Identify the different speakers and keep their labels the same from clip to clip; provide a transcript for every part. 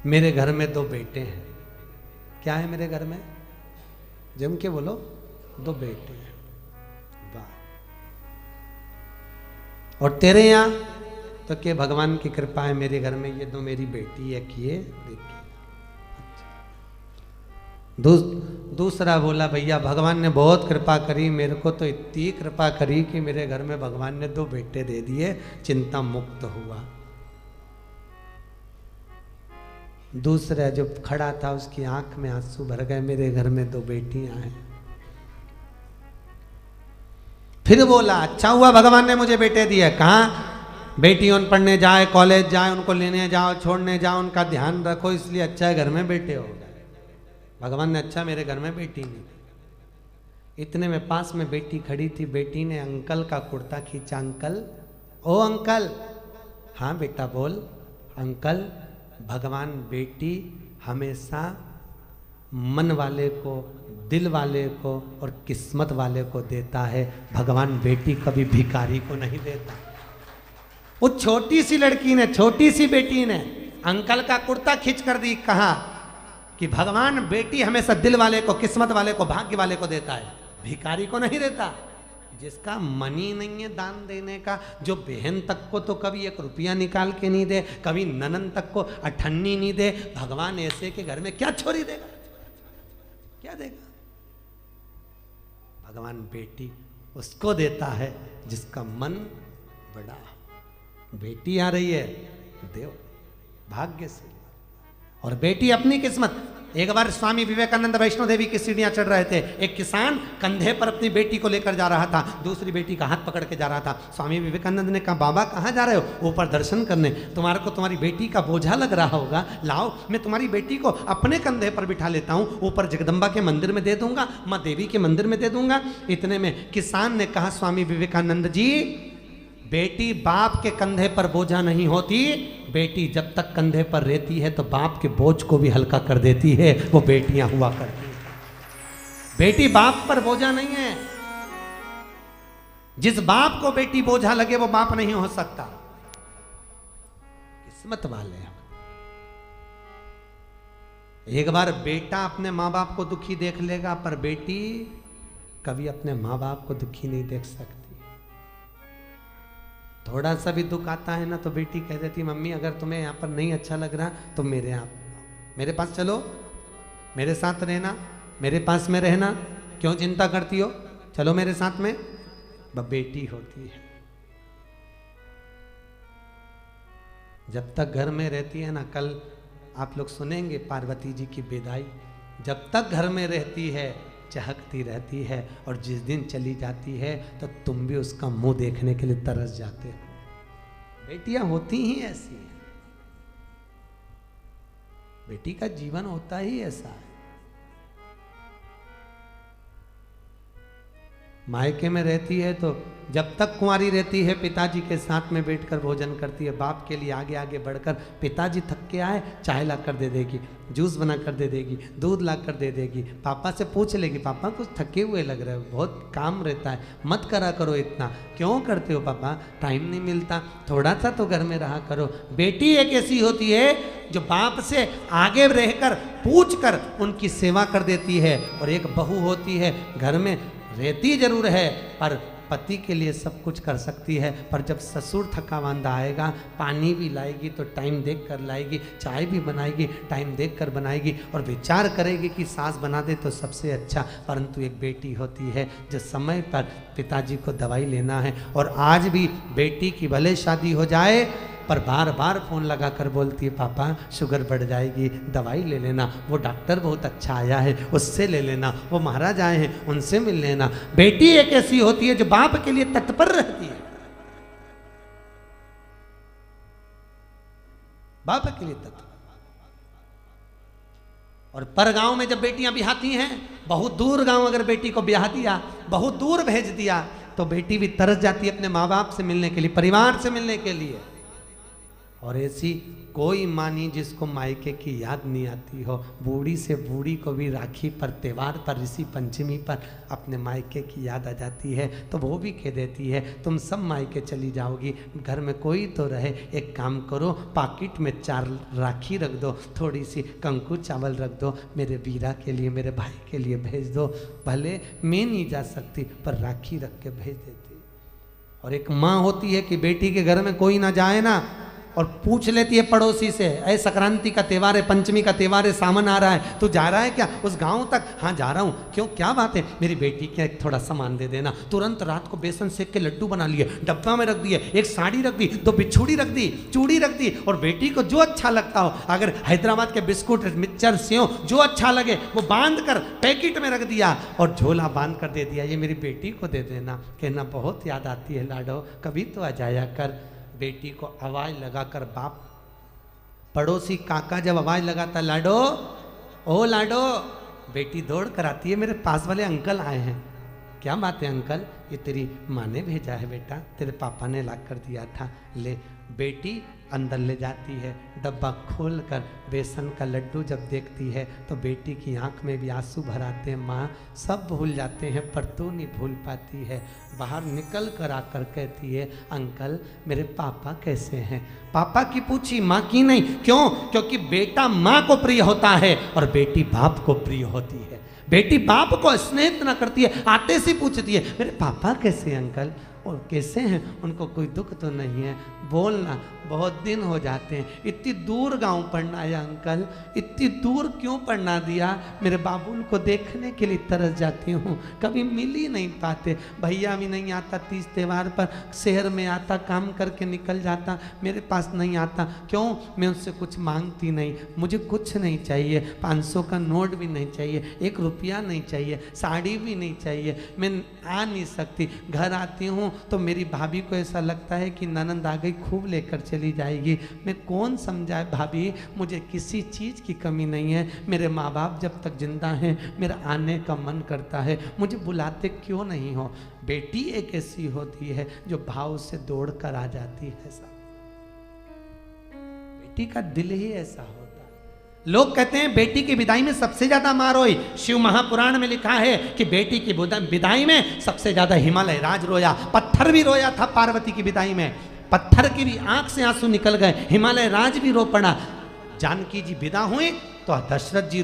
Speaker 1: मेरे घर में 2 बेटे हैं। क्या है मेरे घर में? जम के बोलो, 2 बेटे हैं। वाह। और तेरे यहां तो क्या भगवान की कृपा है, मेरे घर में ये 2 मेरी बेटी है किए देखिए। दूसरा बोला भैया भगवान ने बहुत कृपा करी, मेरे को तो इतनी कृपा करी कि मेरे घर में भगवान ने 2 बेटे दे दिए, चिंता मुक्त हुआ। दूसरा जो खड़ा था उसकी आंख में आंसू भर गए, मेरे घर में 2 बेटियां हैं। फिर बोला अच्छा हुआ भगवान ने मुझे बेटे दिए। कहाँ? बेटियों पढ़ने जाए, कॉलेज जाए, उनको लेने जाओ, छोड़ने जाओ, उनका ध्यान रखो, इसलिए अच्छा है घर में बेटे हो गए। भगवान ने अच्छा मेरे घर में बेटी नहीं दी। इतने में पास में बेटी खड़ी थी, बेटी ने अंकल का कुर्ता खींचा। अंकल, ओ अंकल। हाँ बेटा बोल। अंकल, भगवान बेटी हमेशा मन वाले को, दिल वाले को और किस्मत वाले को देता है, भगवान बेटी कभी भिखारी को नहीं देता। वो छोटी सी लड़की ने, छोटी सी बेटी ने अंकल का कुर्ता खींच कर दी, कहा कि भगवान बेटी हमेशा दिल वाले को, किस्मत वाले को, भाग्य वाले को देता है, भिखारी को नहीं देता। जिसका मन ही नहीं है दान देने का, जो बहन तक को तो कभी 1 रुपया निकाल के नहीं दे, कभी ननन तक को अठन्नी नहीं दे, भगवान ऐसे के घर में क्या छोरी देगा? क्या देगा? भगवान बेटी उसको देता है जिसका मन बड़ा। बेटी आ रही है, देव भाग्य से। और बेटी अपनी किस्मत। एक बार स्वामी विवेकानंद वैष्णो देवी की सीढ़ियां चढ़ रहे थे, एक किसान कंधे पर अपनी बेटी को लेकर जा रहा था, दूसरी बेटी का हाथ पकड़ के जा रहा था। स्वामी विवेकानंद ने कहा बाबा कहाँ जा रहे हो? ऊपर दर्शन करने। तुम्हारे को तुम्हारी बेटी का बोझा लग रहा होगा, लाओ मैं तुम्हारी बेटी को अपने कंधे पर बिठा लेता हूँ, ऊपर जगदम्बा के मंदिर में दे दूंगा, माँ देवी के मंदिर में दे दूंगा। इतने में किसान ने कहा स्वामी विवेकानंद जी, बेटी बाप के कंधे पर बोझा नहीं होती, बेटी जब तक कंधे पर रहती है तो बाप के बोझ को भी हल्का कर देती है, वो बेटियां हुआ करती हैं। बेटी बाप पर बोझा नहीं है। जिस बाप को बेटी बोझा लगे वो बाप नहीं हो सकता। किस्मत वाले हैं। एक बार बेटा अपने माँ बाप को दुखी देख लेगा, पर बेटी कभी अपने माँ बाप को दुखी नहीं देख सकती। थोड़ा सा भी दुख आता है ना तो बेटी कह देती मम्मी अगर तुम्हें यहाँ पर नहीं अच्छा लग रहा तो मेरे पास चलो, मेरे साथ रहना, मेरे पास में रहना, क्यों चिंता करती हो, चलो मेरे साथ में। बेटी होती है, जब तक घर में रहती है ना, कल आप लोग सुनेंगे पार्वती जी की विदाई, जब तक घर में रहती है चहकती रहती है, और जिस दिन चली जाती है तो तुम भी उसका मुंह देखने के लिए तरस जाते हो। बेटियां होती ही ऐसी हैं, बेटी का जीवन होता ही ऐसा है। मायके में रहती है तो जब तक कुंवारी रहती है पिताजी के साथ में बैठकर भोजन करती है, बाप के लिए आगे आगे बढ़कर, पिताजी थक के आए चाय ला कर दे देगी, जूस बना कर दे देगी, दूध ला कर दे देगी, पापा से पूछ लेगी पापा कुछ थके हुए लग रहे हो, बहुत काम रहता है, मत करा करो इतना, क्यों करते हो पापा, टाइम नहीं मिलता, थोड़ा सा तो घर में रहा करो। बेटी एक ऐसी होती है जो बाप से आगे रहकर पूछ कर उनकी सेवा कर देती है, और एक बहू होती है घर में रहती जरूर है पर पति के लिए सब कुछ कर सकती है, पर जब ससुर थका मांदा आएगा, पानी भी लाएगी तो टाइम देख कर लाएगी, चाय भी बनाएगी टाइम देख कर बनाएगी, और विचार करेगी कि सास बना दे तो सबसे अच्छा। परंतु एक बेटी होती है जो समय पर पिताजी को दवाई लेना है, और आज भी बेटी की भले शादी हो जाए पर बार बार फोन लगा कर बोलती है पापा शुगर बढ़ जाएगी, दवाई ले लेना, वो डॉक्टर बहुत अच्छा आया है उससे ले लेना, वो महाराज आए हैं उनसे मिल लेना। बेटी एक ऐसी होती है जो बाप के लिए तत्पर रहती है, बाप के लिए तत्पर। और पर गांव में जब बेटियां ब्याहती हैं, बहुत दूर गांव अगर बेटी को ब्याह दिया, बहुत दूर भेज दिया, तो बेटी भी तरस जाती है अपने माँ बाप से मिलने के लिए, परिवार से मिलने के लिए। और ऐसी कोई माँ नहीं जिसको मायके की याद नहीं आती हो। बूढ़ी से बूढ़ी को भी राखी पर, त्यौहार पर, ऋषि पंचमी पर अपने मायके की याद आ जाती है, तो वो भी कह देती है तुम सब मायके चली जाओगी, घर में कोई तो रहे, एक काम करो पाकिट में 4 राखी रख दो, थोड़ी सी कंकु चावल रख दो, मेरे वीरा के लिए, मेरे भाई के लिए भेज दो। भले मैं नहीं जा सकती पर राखी रख के भेज देती। और एक माँ होती है कि बेटी के घर में कोई ना जाए ना, और पूछ लेती है पड़ोसी से, ऐ संक्रांति का त्यौहार है, पंचमी का त्यौहार है, सामान आ रहा है, तू जा रहा है क्या उस गांव तक? हाँ जा रहा हूँ। क्यों, क्या बात है? मेरी बेटी के थोड़ा सामान दे देना। तुरंत रात को बेसन सेक के लड्डू बना लिए, डब्बा में रख दिए, एक साड़ी रख दी, 2 बिछुड़ी रख दी, चूड़ी रख दी, और बेटी को जो अच्छा लगता हो, अगर हैदराबाद के बिस्कुट, मिक्सचर, सेव जो अच्छा लगे वो बांध कर पैकेट में रख दिया और झोला बांध कर दे दिया, ये मेरी बेटी को दे देना। कहना बहुत याद आती है लाडो, कभी तो आ जाया कर। बेटी को आवाज लगाकर बाप, पड़ोसी काका जब आवाज लगाता लाडो, ओ लाडो, बेटी दौड़ कर आती है, मेरे पास वाले अंकल आए हैं। क्या बात है अंकल? ये तेरी माँ ने भेजा है बेटा, तेरे पापा ने ला कर दिया था, ले। बेटी अंदर ले जाती है, डब्बा खोलकर बेसन का लड्डू जब देखती है तो बेटी की आंख में भी आंसू भर आते हैं। माँ सब भूल जाते हैं पर तू नहीं भूल पाती है। बाहर निकल कर आकर कहती है अंकल मेरे पापा कैसे हैं? पापा की पूछी, माँ की नहीं। क्यों? क्योंकि बेटा माँ को प्रिय होता है और बेटी बाप को प्रिय होती है। बेटी बाप को स्नेह इतना करती है, आते से पूछती है मेरे पापा कैसे हैं अंकल? और कैसे हैं, उनको कोई दुख तो नहीं है? बोलना, बहुत दिन हो जाते हैं, इतनी दूर गांव पढ़ना है अंकल, इतनी दूर क्यों पढ़ना दिया? मेरे बाबुल को देखने के लिए तरस जाती हूँ, कभी मिल ही नहीं पाते। भैया भी नहीं आता, 30 त्यौहार पर शहर में आता, काम करके निकल जाता, मेरे पास नहीं आता। क्यों? मैं उससे कुछ मांगती नहीं, मुझे कुछ नहीं चाहिए, 500 का नोट भी नहीं चाहिए, 1 रुपया नहीं चाहिए, साड़ी भी नहीं चाहिए, मैं आ नहीं सकती। घर आती हूँ तो मेरी भाभी को ऐसा लगता है कि ननंद आ गई, खूब लेकर चली जाएगी। मैं कौन समझाए भाभी, मुझे किसी चीज़ की कमी नहीं है। मेरे माँ बाप जब तक जिंदा हैं मेरा आने का मन करता है, मुझे बुलाते क्यों नहीं हो? बेटी एक ऐसी होती है जो भाव से दौड़ कर आ जाती है। ऐसा बेटी का दिल ही ऐसा होता है। लोग कहते हैं बेटी की विदाई में सबसे ज्यादा मार रोई। शिव महापुराण में लिखा है कि बेटी की विदाई में सबसे ज्यादा हिमालय राज रोया, पत्थर भी रोया था पार्वती की विदाई में, पत्थर की भी आंख से आंसू निकल गए, हिमालय राज भी रो पड़ा। जानकी जी विदा हुए तो दशरथ जी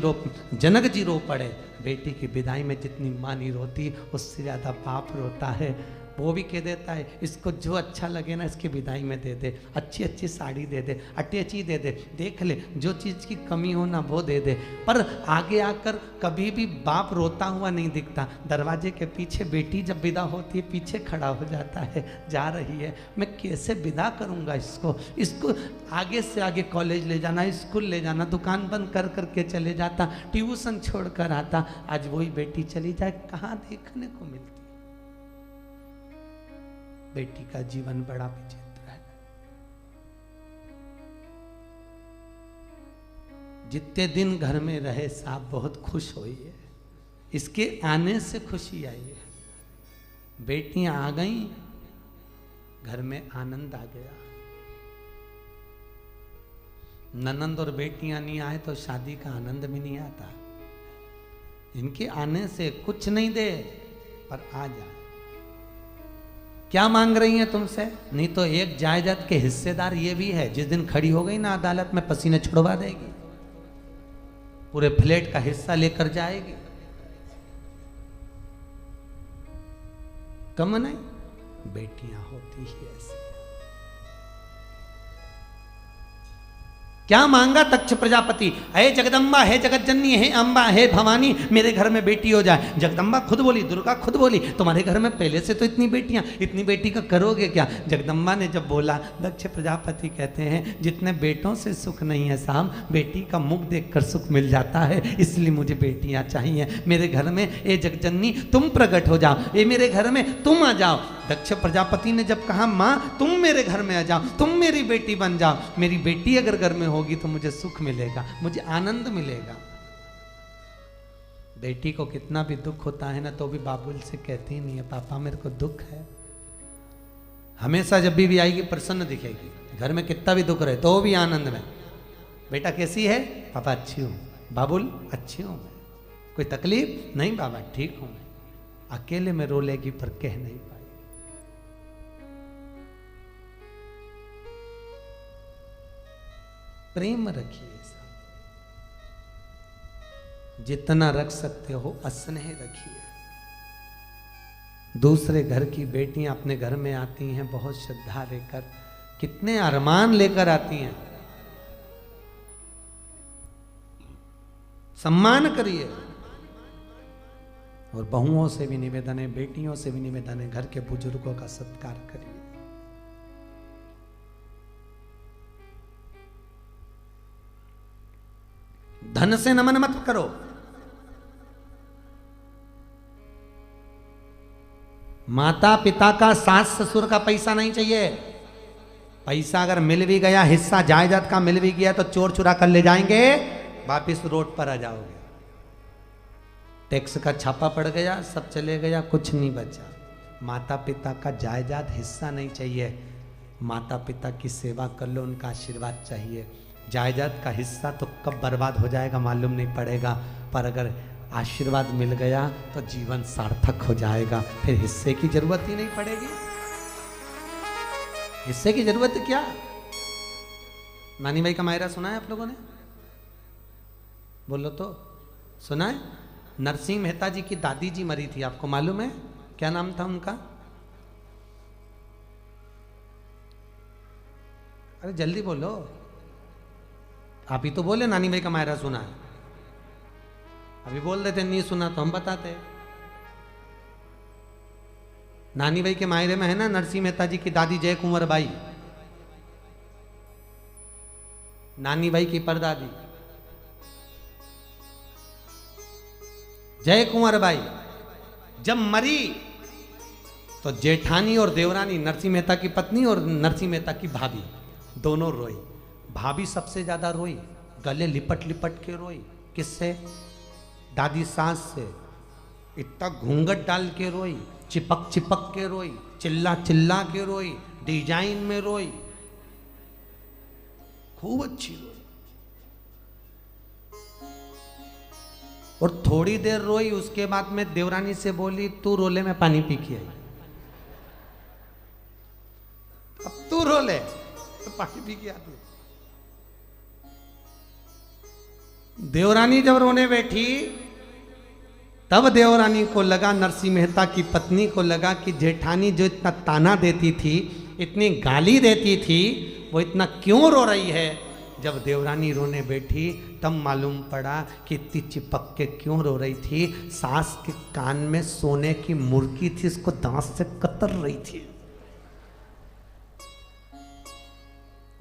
Speaker 1: जनक जी रो पड़े। बेटी की विदाई में जितनी माँ नहीं रोती उससे ज्यादा बाप रोता है। वो भी कह देता है इसको जो अच्छा लगे ना इसकी विदाई में दे दे, अच्छी अच्छी साड़ी दे दे, अटैची दे दे, देख ले जो चीज़ की कमी हो ना वो दे दे। पर आगे आकर कभी भी बाप रोता हुआ नहीं दिखता। दरवाजे के पीछे बेटी जब विदा होती है पीछे खड़ा हो जाता है, जा रही है, मैं कैसे विदा करूँगा इसको आगे से आगे कॉलेज ले जाना, स्कूल ले जाना, दुकान बंद कर करके चले जाता, ट्यूशन छोड़ कर आता। आज वही बेटी चली जाए, कहाँ देखने को मिलती। बेटी का जीवन बड़ा विचित्र है। जितने दिन घर में रहे साहब बहुत खुश हुई है, इसके आने से खुशी आई है। बेटियां आ गई, घर में आनंद आ गया। ननंद और बेटियां नहीं आए तो शादी का आनंद भी नहीं आता। इनके आने से कुछ नहीं दे पर आ जा। क्या मांग रही हैं तुमसे? नहीं तो एक जायदाद के हिस्सेदार ये भी है, जिस दिन खड़ी हो गई ना अदालत में पसीने छुड़वा देगी, पूरे फ्लैट का हिस्सा लेकर जाएगी। कम नहीं, बेटियां होती ही ऐसी। क्या मांगा तक्ष प्रजापति? हे जगदम्बा, हे जगतजननी, हे अम्बा, हे भवानी, मेरे घर में बेटी हो जाए। जगदम्बा खुद बोली, दुर्गा खुद बोली तुम्हारे घर में पहले से तो इतनी बेटियां, इतनी बेटी का करोगे क्या? जगदम्बा ने जब बोला, दक्ष प्रजापति कहते हैं जितने बेटों से सुख नहीं है साहब, बेटी का मुख देखकर सुख मिल जाता है, इसलिए मुझे बेटियां चाहिए। मेरे घर में ए जगजननी तुम प्रकट हो जाओ, ये मेरे घर में तुम आ जाओ। दक्ष प्रजापति ने जब कहा माँ तुम मेरे घर में आ जाओ, तुम मेरी बेटी बन जाओ, मेरी बेटी अगर घर में होगी तो मुझे सुख मिलेगा, मुझे आनंद मिलेगा। बेटी को कितना भी दुख होता है ना तो भी बाबुल से कहती नहीं है पापा मेरे को दुख है। हमेशा जब भी आएगी प्रसन्न दिखेगी, घर में कितना भी दुख रहे तो भी आनंद में। बेटा कैसी है? पापा अच्छी हूँ। बाबुल अच्छी हूँ मैं। कोई तकलीफ? नहीं बाबा ठीक हूँ मैं। अकेले में रो लेगी पर कह नहीं पाएगी। प्रेम रखिए, जितना रख सकते हो स्नेह रखिए। दूसरे घर की बेटियां अपने घर में आती हैं बहुत श्रद्धा लेकर, कितने अरमान लेकर आती हैं। सम्मान करिए। और बहुओं से भी निवेदन है, बेटियों से भी निवेदन है, घर के बुजुर्गों का सत्कार करिए। धन से नमन मत करो। माता पिता का, सास ससुर का पैसा नहीं चाहिए। पैसा अगर मिल भी गया, हिस्सा जायदाद का मिल भी गया तो चोर चुरा कर ले जाएंगे, वापिस रोड पर आ जाओगे। टैक्स का छापा पड़ गया, सब चले गया, कुछ नहीं बचा। माता पिता का जायदाद हिस्सा नहीं चाहिए। माता पिता की सेवा कर लो, उनका आशीर्वाद चाहिए। जायदाद का हिस्सा तो कब बर्बाद हो जाएगा मालूम नहीं पड़ेगा, पर अगर आशीर्वाद मिल गया तो जीवन सार्थक हो जाएगा। फिर हिस्से की जरूरत ही नहीं पड़ेगी। हिस्से की जरूरत क्या? नानी भाई का मायरा सुना है आप लोगों ने? बोलो तो, सुना है? नरसिंह मेहता जी की दादी जी मरी थी, आपको मालूम है? क्या नाम था उनका? अरे जल्दी बोलो, आप ही तो बोले नानी भाई का मायरा सुना है। अभी बोल देते नहीं सुना तो हम बताते। नानी भाई के मायरे में है ना नरसिंह मेहता जी की दादी जय कुंवर बाई, नानी भाई की परदादी जय कुंवर बाई जब मरी तो जेठानी और देवरानी, नरसिंह मेहता की पत्नी और नरसिंह मेहता की भाभी, दोनों रोई। भाभी सबसे ज्यादा रोई, गले लिपट लिपट के रोई। किससे? दादी सास से। इतना घूंघट डाल के रोई, चिपक चिपक के रोई, चिल्ला चिल्ला के रोई, डिजाइन में रोई, खूब अच्छी रोई। और थोड़ी देर रोई, उसके बाद में देवरानी से बोली तू रोले मैं पानी पी के आई। अब तू रोले तो पानी पी के आती। देवरानी जब रोने बैठी तब देवरानी को लगा, नरसिंह मेहता की पत्नी को लगा कि जेठानी जो इतना ताना देती थी, इतनी गाली देती थी, वो इतना क्यों रो रही है। जब देवरानी रोने बैठी तब मालूम पड़ा कि इतनी चिपक के क्यों रो रही थी। सास के कान में सोने की मुर्गी थी, इसको दांत से कतर रही थी।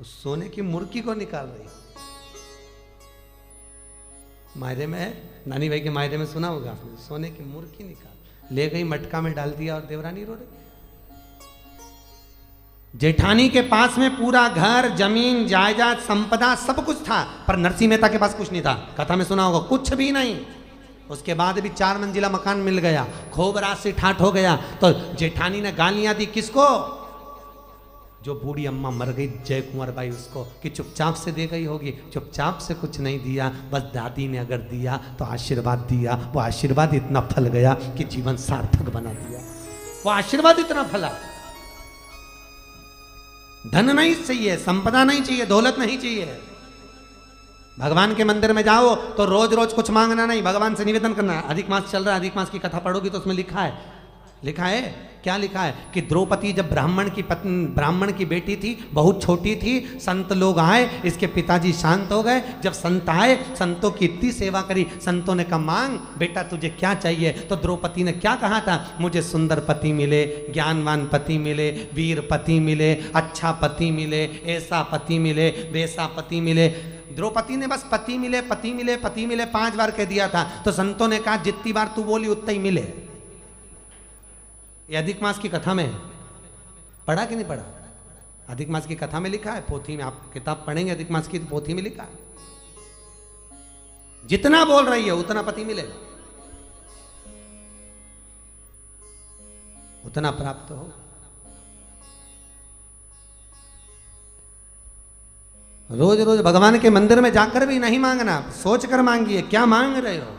Speaker 1: उस सोने की मुर्गी को निकाल रही। मायरे में, नानी भाई के मायरे में सुना होगा आपने, सोने की मुर्गी निकाल ले गई, मटका में डाल दिया और देवरानी रो रही। जेठानी के पास में पूरा घर, जमीन, जायदाद, संपदा सब कुछ था, पर नरसिंह मेहता के पास कुछ नहीं था। कथा में सुना होगा, कुछ भी नहीं। उसके बाद भी 4 मंजिला मकान मिल गया, खूब राशि ठाठ हो गया। तो जेठानी ने गालियां दी किसको? जो बूढ़ी अम्मा मर गई जय कुंवर बाई, उसको, कि चुपचाप से दे गई होगी। चुपचाप से कुछ नहीं दिया, बस दादी ने अगर दिया तो आशीर्वाद दिया। वो आशीर्वाद इतना फल गया कि जीवन सार्थक बना दिया। वो आशीर्वाद इतना फला। धन नहीं चाहिए, संपदा नहीं चाहिए, दौलत नहीं चाहिए। भगवान के मंदिर में जाओ तो रोज रोज कुछ मांगना नहीं, भगवान से निवेदन करना। अधिक मास चल रहा है, अधिक मास की कथा पढ़ोगी तो उसमें लिखा है, लिखा है क्या लिखा है कि द्रौपदी जब ब्राह्मण की बेटी थी, बहुत छोटी थी, संत लोग आए, इसके पिताजी शांत हो गए। जब संत आए, संतों की इतनी सेवा करी, संतों ने कहा मांग बेटा तुझे क्या चाहिए। तो द्रौपदी ने क्या कहा था? मुझे सुंदर पति मिले, ज्ञानवान पति मिले, वीर पति मिले, अच्छा पति मिले, ऐसा पति मिले, वैसा पति मिले। द्रौपदी ने बस पति मिले, पति मिले, पति मिले 5 बार कह दिया था। तो संतों ने कहा जितनी बार तू बोली उतना ही मिले। ये अधिक मास की कथा में पढ़ा कि नहीं पढ़ा? अधिक मास की कथा में लिखा है, पोथी में आप किताब पढ़ेंगे अधिक मास की तो पोथी में लिखा है, जितना बोल रही है उतना पति मिलेगा, उतना प्राप्त हो। रोज रोज भगवान के मंदिर में जाकर भी नहीं मांगना, सोच कर मांगिए क्या मांग रहे हो।